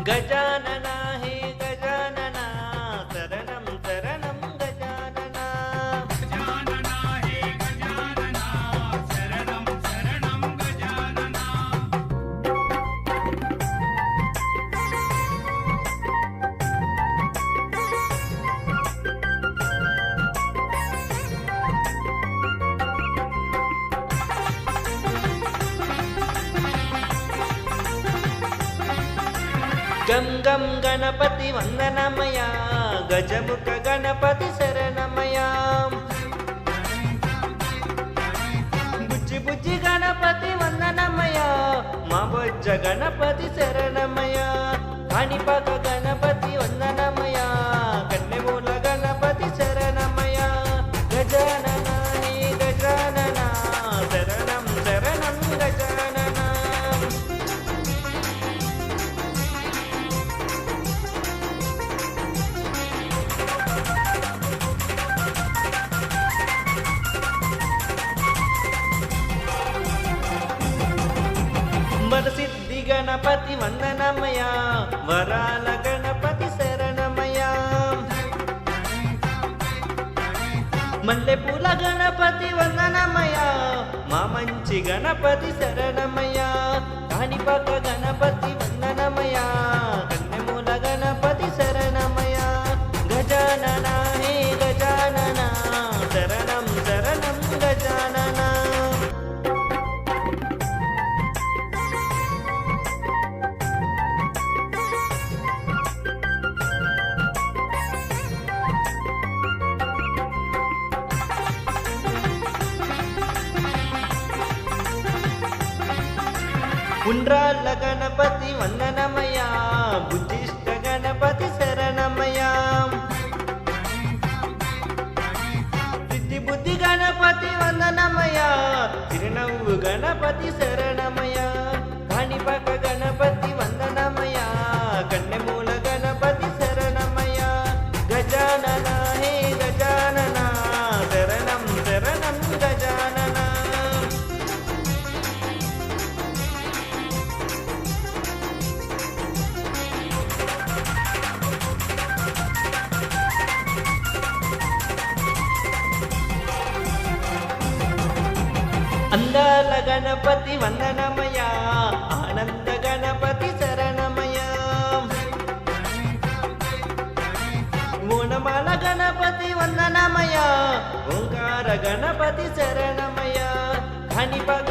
गजानन हे गजानन शरणं शरणं गजानन गजानना हे गजानना शरणं शरणं गजानना गं गं गणपति वन्दनमया गजमुख गणपति शरणमया बुज्जि बुज्जि गणपति वन्दनमया माबोज्ज गणपति शरणमया काणिपाक गणपति वन्दनमया कन्नेमूल गणपति शरणमया गजानन हे गजानन शरणं शरणं गजानन వరసిద్ధి గణపతి వందనమయా వరాల గణపతి శరణమయా మల్లెపూల గణపతి వందనమయా మా మంచి గణపతి శరణమయా కాణిపాక గణపతి వందనమయా కన్నెమూల గణపతి శరణమయా గజానన హే గజానన శరణం శరణం గజానన ఉండ్రాళ్ళ గణపతి వందనమయా బుద్ధిష్ట గణపతి శరణమయా సిద్ధి బుద్ధి గణపతి వందనమయా చిరునవ్వు గణపతి శరణమయా కాణిపాక గణపతి వందనమయా కన్నెమూల గణపతి శరణమయా గజానన హే గజానన శరణం శరణం గజానన అందాల గణపతి వందనమయా ఆనంద గణపతి శరణమయా ఓనమాల గణపతి వందనమయా ఓంకార గణపతి శరణమయా కాణిపాక